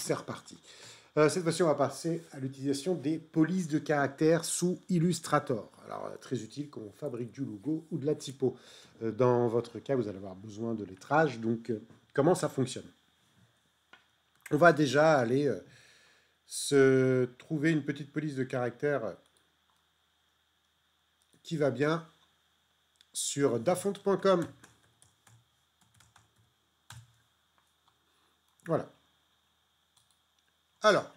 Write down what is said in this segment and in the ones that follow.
c'est reparti. Cette fois-ci, on va passer à l'utilisation des polices de caractère sous Illustrator. Alors, très utile quand on fabrique du logo ou de la typo. Dans votre cas, vous allez avoir besoin de lettrage. Donc, comment ça fonctionne? On va déjà aller se trouver une petite police de caractère qui va bien sur dafont.com. Voilà. Alors,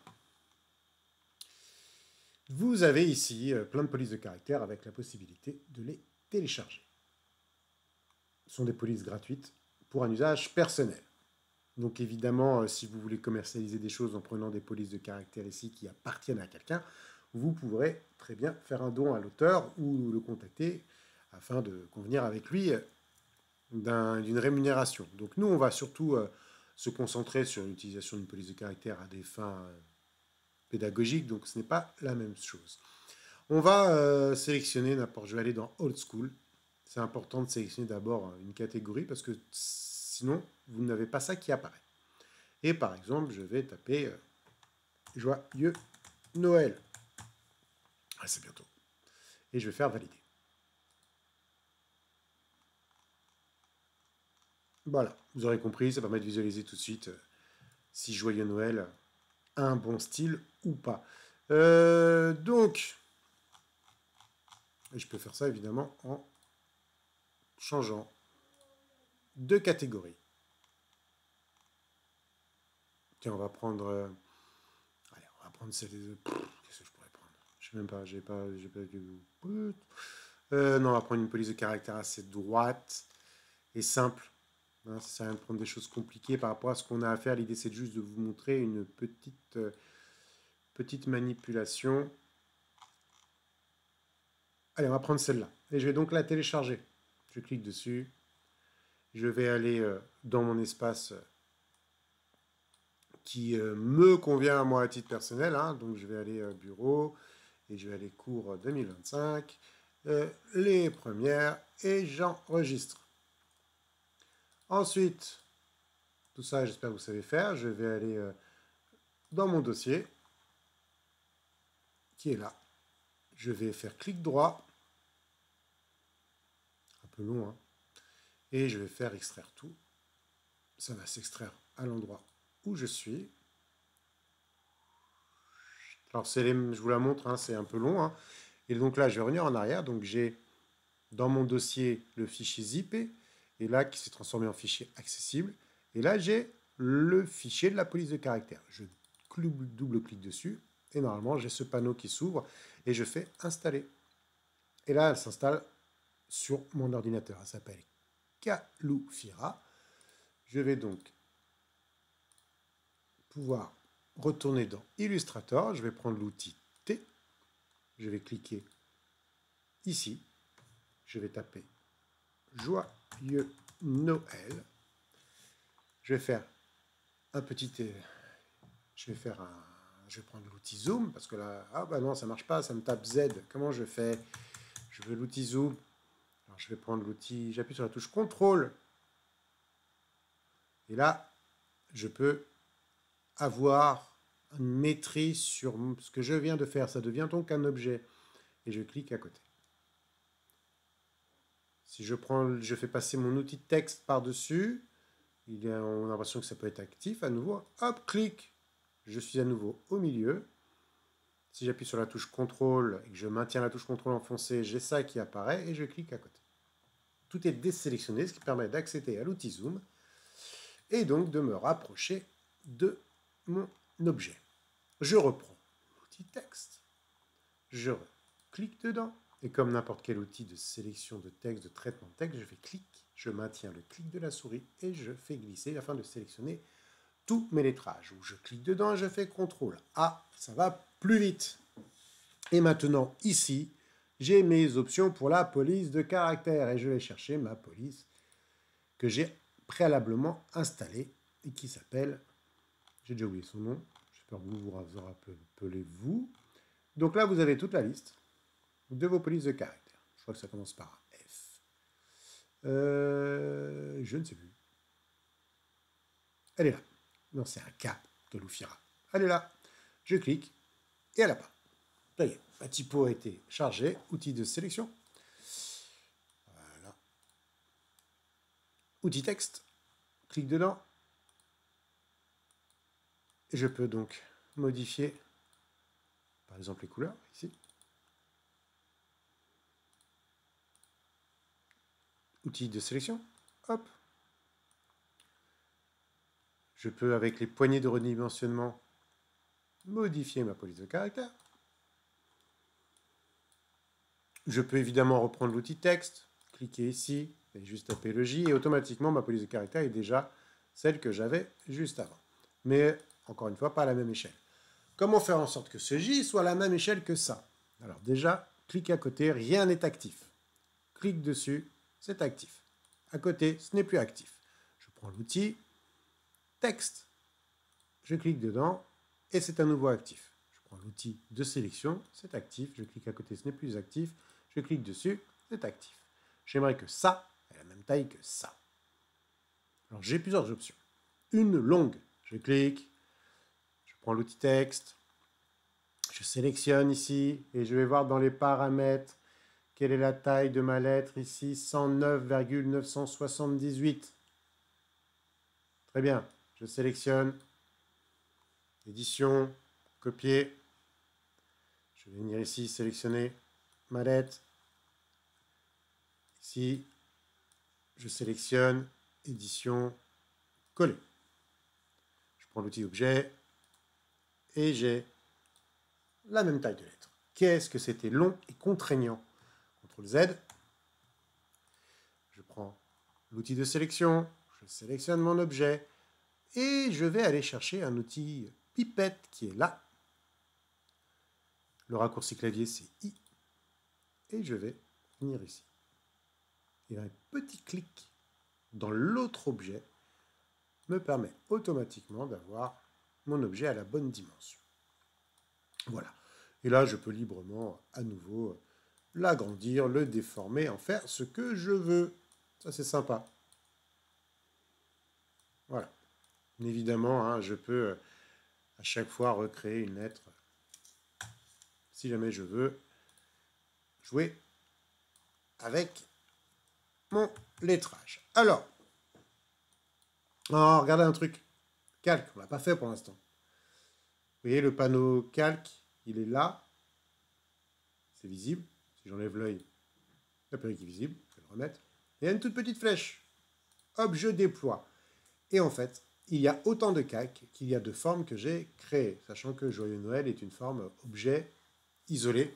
vous avez ici plein de polices de caractère avec la possibilité de les télécharger. Ce sont des polices gratuites pour un usage personnel. Donc évidemment, si vous voulez commercialiser des choses en prenant des polices de caractère ici qui appartiennent à quelqu'un, vous pourrez très bien faire un don à l'auteur ou le contacter afin de convenir avec lui d'une rémunération. Donc nous, on va surtout se concentrer sur l'utilisation d'une police de caractère à des fins pédagogiques, donc ce n'est pas la même chose. On va sélectionner n'importe, je vais aller dans Old School. C'est important de sélectionner d'abord une catégorie parce que sinon, vous n'avez pas ça qui apparaît. Et par exemple, je vais taper Joyeux Noël. Ah, c'est bientôt. Et je vais faire valider. Voilà, vous aurez compris, ça permet de visualiser tout de suite si Joyeux Noël a un bon style ou pas. Donc, et je peux faire ça évidemment en changeant de catégorie. Tiens, on va prendre... allez, on va prendre celle... Qu'est-ce que je pourrais prendre? Je sais même pas, j'ai pas... non, on va prendre une police de caractère assez droite et simple. Hein, ça sert à rien de prendre des choses compliquées par rapport à ce qu'on a à faire. L'idée, c'est juste de vous montrer une petite manipulation. Allez, on va prendre celle-là. Et je vais donc la télécharger. Je clique dessus. Je vais aller dans mon espace qui me convient à moi à titre personnel. Hein. Donc, je vais aller bureau et je vais aller cours 2025. Les premières et j'enregistre. Ensuite, tout ça, j'espère que vous savez faire. Je vais aller dans mon dossier qui est là. Je vais faire clic droit. Un peu long, hein. Et je vais faire extraire tout. Ça va s'extraire à l'endroit où je suis. Alors, je vous la montre, hein, c'est un peu long. Hein. Et donc là, je vais revenir en arrière. Donc, j'ai dans mon dossier le fichier zip. Et là, qui s'est transformé en fichier accessible. Et là, j'ai le fichier de la police de caractère. Je double-clique dessus. Et normalement, j'ai ce panneau qui s'ouvre. Et je fais installer. Et là, elle s'installe sur mon ordinateur. Elle s'appelle Caloufira. Je vais donc pouvoir retourner dans Illustrator. Je vais prendre l'outil T. Je vais cliquer ici. Je vais taper Joyeux Noël. Je vais faire un petit... Je vais prendre l'outil Zoom, parce que là... Ah bah non, ça marche pas, ça me tape Z. Comment je fais? Je veux l'outil Zoom. Alors je vais prendre l'outil... J'appuie sur la touche CTRL. Et là, je peux avoir une maîtrise sur ce que je viens de faire. Ça devient donc un objet. Et je clique à côté. Si je fais passer mon outil de texte par-dessus, on a l'impression que ça peut être actif à nouveau. Hop, clic. Je suis à nouveau au milieu. Si j'appuie sur la touche CTRL et que je maintiens la touche CTRL enfoncée, j'ai ça qui apparaît et je clique à côté. Tout est désélectionné, ce qui permet d'accéder à l'outil Zoom et donc de me rapprocher de mon objet. Je reprends l'outil texte. Je clique dedans. Et comme n'importe quel outil de sélection de texte, de traitement de texte, je fais clic, je maintiens le clic de la souris et je fais glisser afin de sélectionner tous mes lettrages. Où je clique dedans et je fais CTRL A, ça va plus vite. Et maintenant, ici, j'ai mes options pour la police de caractère et je vais chercher ma police que j'ai préalablement installée et qui s'appelle, j'ai déjà oublié son nom, j'espère que vous vous rappelez-vous. Donc là, vous avez toute la liste de vos polices de caractère. Je crois que ça commence par F. Je ne sais plus. Elle est là. Non, c'est un K. de Loufira. Elle est là. Je clique et elle apparaît. Ça y est, la typo a été chargée. Outil de sélection. Voilà. Outil texte. Clique dedans. Et je peux donc modifier, par exemple, les couleurs, ici. Outil de sélection. Hop. Je peux, avec les poignées de redimensionnement, modifier ma police de caractère. Je peux évidemment reprendre l'outil texte, cliquer ici, et juste taper le J, et automatiquement, ma police de caractère est déjà celle que j'avais juste avant. Mais, encore une fois, pas à la même échelle. Comment faire en sorte que ce J soit à la même échelle que ça? Alors déjà, clique à côté, rien n'est actif. Clique dessus, c'est actif. À côté, ce n'est plus actif. Je prends l'outil texte. Je clique dedans, et c'est à nouveau actif. Je prends l'outil de sélection, c'est actif. Je clique à côté, ce n'est plus actif. Je clique dessus, c'est actif. J'aimerais que ça ait la même taille que ça. Alors j'ai plusieurs options. Une longue, je clique, je prends l'outil texte, je sélectionne ici et je vais voir dans les paramètres quelle est la taille de ma lettre ici, 109,978. Très bien, je sélectionne, édition, copier. Je vais venir ici sélectionner ma lettre. Ici, je sélectionne, édition, coller. Je prends l'outil objet et j'ai la même taille de lettre. Qu'est-ce que c'était long et contraignant? CTRL Z. Je prends l'outil de sélection, je sélectionne mon objet et je vais aller chercher un outil pipette qui est là. Le raccourci clavier, c'est I. Et je vais venir ici. Et un petit clic dans l'autre objet me permet automatiquement d'avoir mon objet à la bonne dimension. Voilà. Et là, je peux librement, à nouveau, l'agrandir, le déformer, en faire ce que je veux. Ça, c'est sympa. Voilà. Évidemment, hein, je peux à chaque fois recréer une lettre si jamais je veux jouer avec mon lettrage. Alors, regardez un truc. Calque, on ne l'a pas fait pour l'instant. Vous voyez, le panneau calque, il est là. C'est visible. Si j'enlève l'œil, la perruque est visible. Je vais le remettre. Et il y a une toute petite flèche. Hop, je déploie. Et en fait, il y a autant de calques qu'il y a de formes que j'ai créées, sachant que Joyeux Noël est une forme objet isolée,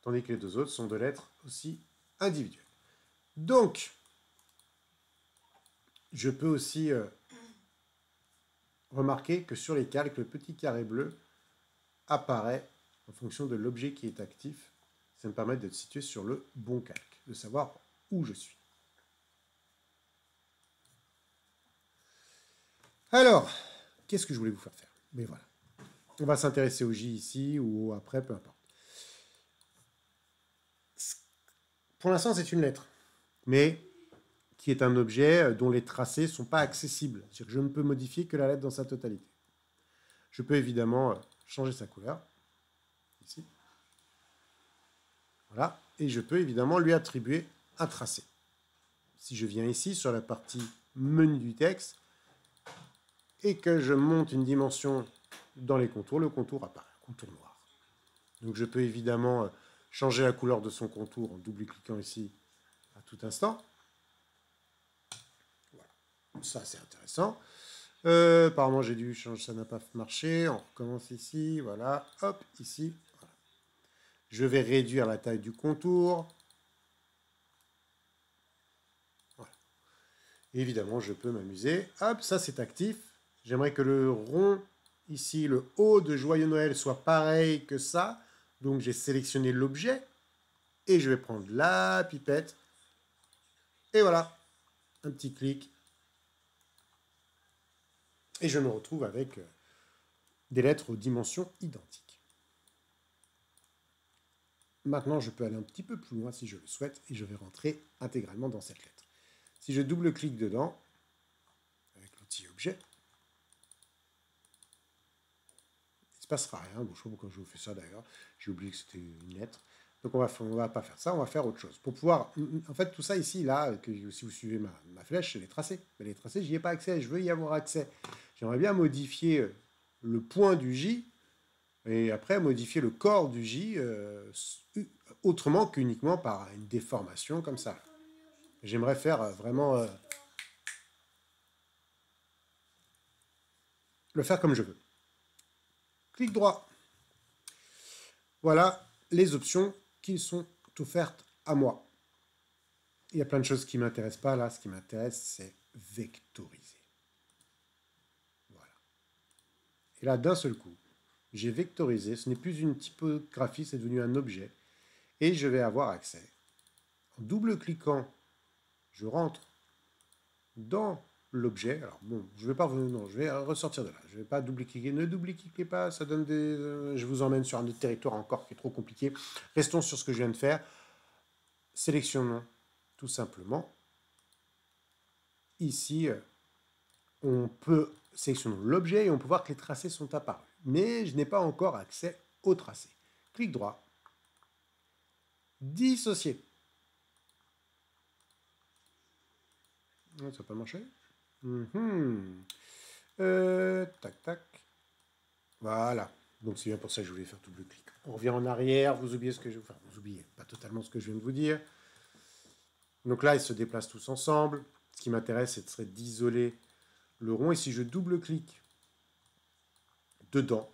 tandis que les deux autres sont de lettres aussi individuelles. Donc, je peux aussi remarquer que sur les calques, le petit carré bleu apparaît en fonction de l'objet qui est actif. Ça me permet d'être situé sur le bon calque, de savoir où je suis. Alors, qu'est-ce que je voulais vous faire faire? Mais voilà. On va s'intéresser au J ici ou après, peu importe. Pour l'instant, c'est une lettre, mais qui est un objet dont les tracés ne sont pas accessibles. C'est-à-dire que je ne peux modifier que la lettre dans sa totalité. Je peux évidemment changer sa couleur, ici. Voilà. Et je peux évidemment lui attribuer un tracé. Si je viens ici sur la partie menu du texte et que je monte une dimension dans les contours, le contour apparaît, un contour noir. Donc je peux évidemment changer la couleur de son contour en double-cliquant ici à tout instant. Voilà. Ça, c'est intéressant. Apparemment, j'ai dû changer, ça n'a pas marché. On recommence ici, voilà. Hop, ici. Voilà. Je vais réduire la taille du contour. Voilà. Et évidemment, je peux m'amuser. Hop, ça, c'est actif. J'aimerais que le rond, ici, le haut de Joyeux Noël soit pareil que ça. Donc, j'ai sélectionné l'objet. Et je vais prendre la pipette. Et voilà. Un petit clic. Et je me retrouve avec des lettres aux dimensions identiques. Maintenant, je peux aller un petit peu plus loin si je le souhaite, et je vais rentrer intégralement dans cette lettre. Si je double-clique dedans, avec l'outil objet, se passera rien. Bon, je sais pas pourquoi je vous fais ça d'ailleurs. J'ai oublié que c'était une lettre. Donc on va pas faire ça, on va faire autre chose. Pour pouvoir... En fait, tout ça ici, là, si vous suivez ma flèche, c'est les tracés. Mais les tracés, j'y ai pas accès, je veux y avoir accès. J'aimerais bien modifier le point du J, et après modifier le corps du J autrement qu'uniquement par une déformation comme ça. J'aimerais faire vraiment le faire comme je veux. Clic droit. Voilà les options qui sont offertes à moi. Il y a plein de choses qui ne m'intéressent pas. Là, ce qui m'intéresse, c'est vectoriser. Voilà. Et là, d'un seul coup, j'ai vectorisé. Ce n'est plus une typographie, c'est devenu un objet. Et je vais avoir accès. En double-cliquant, je rentre dans l'objet. Alors bon, je vais ressortir de là. Je ne vais pas double-cliquer. Ne double-cliquez pas, ça donne des... je vous emmène sur un autre territoire encore qui est trop compliqué. Restons sur ce que je viens de faire. Sélectionnons tout simplement. Ici, on peut sélectionner l'objet et on peut voir que les tracés sont apparus. Mais je n'ai pas encore accès aux tracés. Clic droit. Dissocier. Ça n'a pas marché. Tac, tac. Voilà. Donc c'est bien pour ça que je voulais faire double clic. On revient en arrière. Vous oubliez ce que je... Enfin, vous oubliez pas totalement ce que je viens de vous dire. Donc là, ils se déplacent tous ensemble. Ce qui m'intéresse, ce serait d'isoler le rond. Et si je double-clique dedans,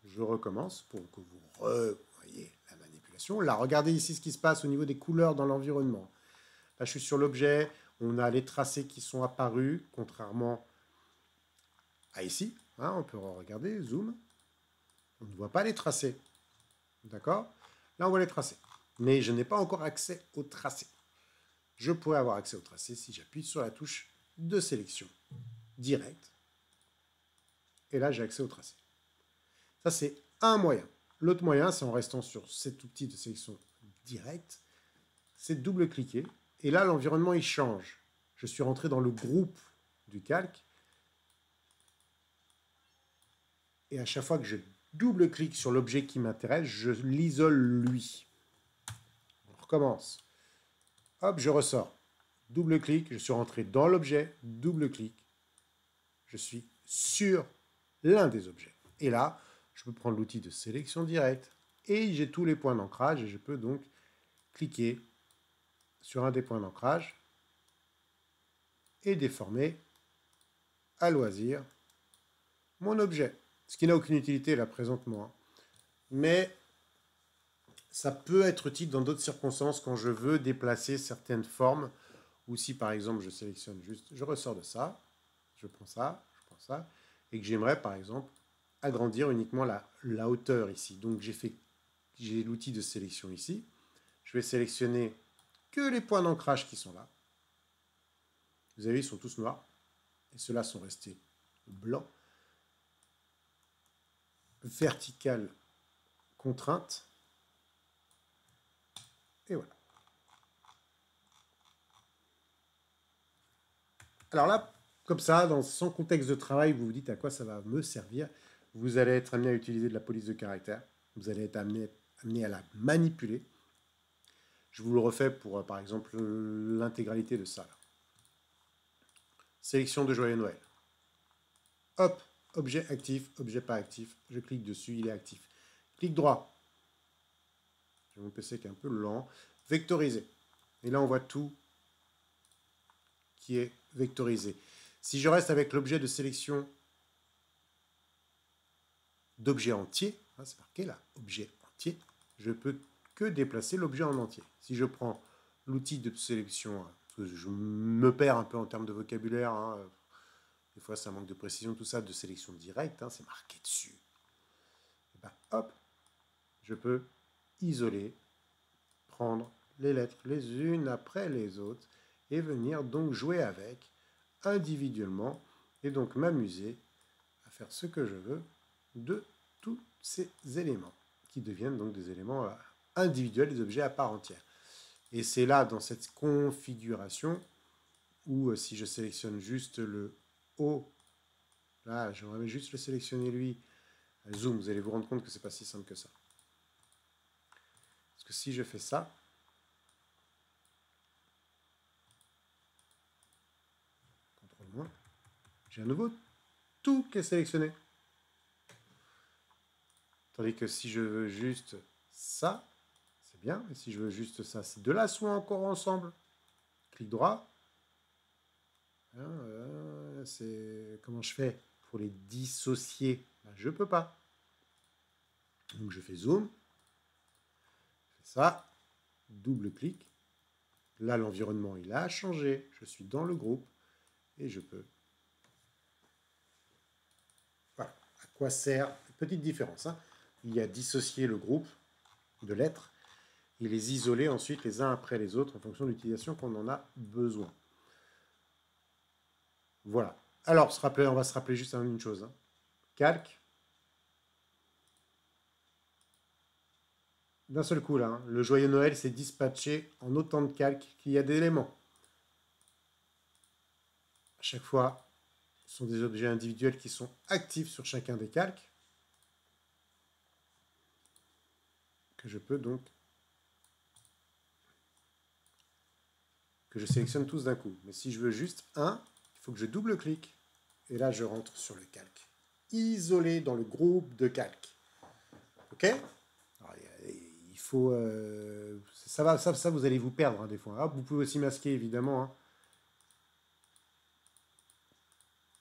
je recommence pour que vous revoyez la manipulation. Là, regardez ici ce qui se passe au niveau des couleurs dans l'environnement. Là, je suis sur l'objet. On a les tracés qui sont apparus, contrairement à ici. Hein, on peut regarder, zoom. On ne voit pas les tracés. D'accord? Là, on voit les tracés. Mais je n'ai pas encore accès aux tracés. Je pourrais avoir accès aux tracés si j'appuie sur la touche de sélection directe. Et là, j'ai accès aux tracés. Ça, c'est un moyen. L'autre moyen, c'est en restant sur cet outil de sélection directe, c'est de double-cliquer. Et là, l'environnement, il change. Je suis rentré dans le groupe du calque. Et à chaque fois que je double-clique sur l'objet qui m'intéresse, je l'isole lui. On recommence. Hop, je ressors. Double-clic, je suis rentré dans l'objet. Double-clic. Je suis sur l'un des objets. Et là, je peux prendre l'outil de sélection directe et j'ai tous les points d'ancrage et je peux donc cliquer sur un des points d'ancrage et déformer à loisir mon objet. Ce qui n'a aucune utilité là présentement. Mais ça peut être utile dans d'autres circonstances quand je veux déplacer certaines formes ou si par exemple je sélectionne juste, je ressors de ça, je prends ça, et que j'aimerais par exemple agrandir uniquement la hauteur ici. Donc j'ai l'outil de sélection ici. Je vais sélectionner que les points d'ancrage qui sont là. Vous avez vu, ils sont tous noirs. Et ceux-là sont restés blancs. Verticale contrainte. Et voilà. Alors là, comme ça, dans son contexte de travail, vous vous dites à quoi ça va me servir. Vous allez être amené à utiliser de la police de caractère. Vous allez être amené à la manipuler. Je vous le refais pour, par exemple, l'intégralité de ça. Là. Sélection de Joyeux Noël. Hop, objet actif, objet pas actif. Je clique dessus, il est actif. Clic droit. J'ai mon PC qui est un peu lent. Vectoriser. Et là, on voit tout qui est vectorisé. Si je reste avec l'objet de sélection d'objet entier, hein, c'est marqué là, objet entier, je peux que déplacer l'objet en entier. Si je prends l'outil de sélection, parce que je me perds un peu en termes de vocabulaire, hein, des fois ça manque de précision, tout ça, de sélection directe, hein, c'est marqué dessus. Et ben, hop, je peux isoler, prendre les lettres les unes après les autres et venir donc jouer avec individuellement et donc m'amuser à faire ce que je veux de tous ces éléments qui deviennent donc des éléments individuels, des objets à part entière. Et c'est là, dans cette configuration, où si je sélectionne juste le haut, là, j'aimerais juste le sélectionner lui, Zoom, vous allez vous rendre compte que c'est pas si simple que ça. Parce que si je fais ça, CTRL-, j'ai à nouveau tout qui est sélectionné. Tandis que si je veux juste ça, c'est bien. Et si je veux juste ça, ces deux-là sont encore ensemble. Clic droit. C'est comment je fais pour les dissocier? Je ne peux pas. Donc je fais zoom. Je fais ça. Double-clic. Là, l'environnement, il a changé. Je suis dans le groupe. Et je peux. Voilà. À quoi sert? Petite différence. Il y a dissocier le groupe de lettres et les isoler ensuite les uns après les autres en fonction de l'utilisation qu'on en a besoin. Voilà. Alors, on va se rappeler juste une chose. Calque. D'un seul coup, là, le joyeux Noël s'est dispatché en autant de calques qu'il y a d'éléments. À chaque fois, ce sont des objets individuels qui sont actifs sur chacun des calques, que je peux donc, que je sélectionne tous d'un coup. Mais si je veux juste un, il faut que je double-clique. Et là, je rentre sur le calque. Isolé dans le groupe de calques. OK? Alors, il faut... ça, vous allez vous perdre des fois. Vous pouvez aussi masquer, évidemment.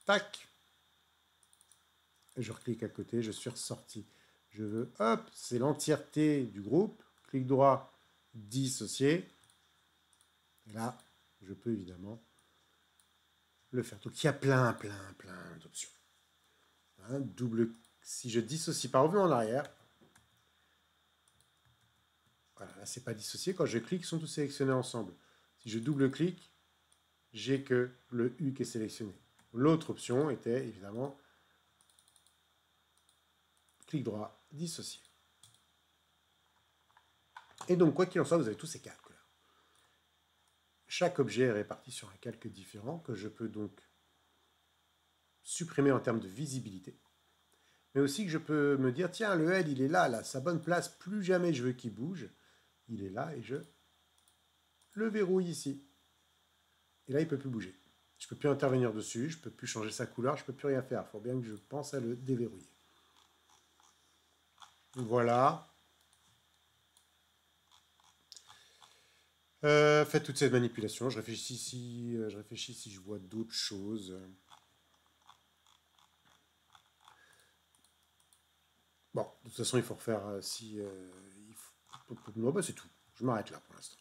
Tac. Et je reclique à côté, je suis ressorti. Je veux, hop, c'est l'entièreté du groupe. Clic droit, dissocier. Et là, je peux évidemment le faire. Donc il y a plein d'options. Si je dissocie par revenu en arrière, voilà, là c'est pas dissocié. Quand je clique, ils sont tous sélectionnés ensemble. Si je double-clique, j'ai que le U qui est sélectionné. L'autre option était évidemment clic droit, dissocier. Et donc, quoi qu'il en soit, vous avez tous ces calques-là. Chaque objet est réparti sur un calque différent que je peux donc supprimer en termes de visibilité. Mais aussi que je peux me dire, tiens, le head, il est là, sa bonne place, plus jamais je veux qu'il bouge. Il est là et je le verrouille ici. Et là, il ne peut plus bouger. Je ne peux plus intervenir dessus, je ne peux plus changer sa couleur, je ne peux plus rien faire. Il faut bien que je pense à le déverrouiller. Voilà. Faites toutes ces manipulations. Je réfléchis si je vois d'autres choses. Bon, de toute façon, il faut refaire Non, c'est tout. Je m'arrête là pour l'instant.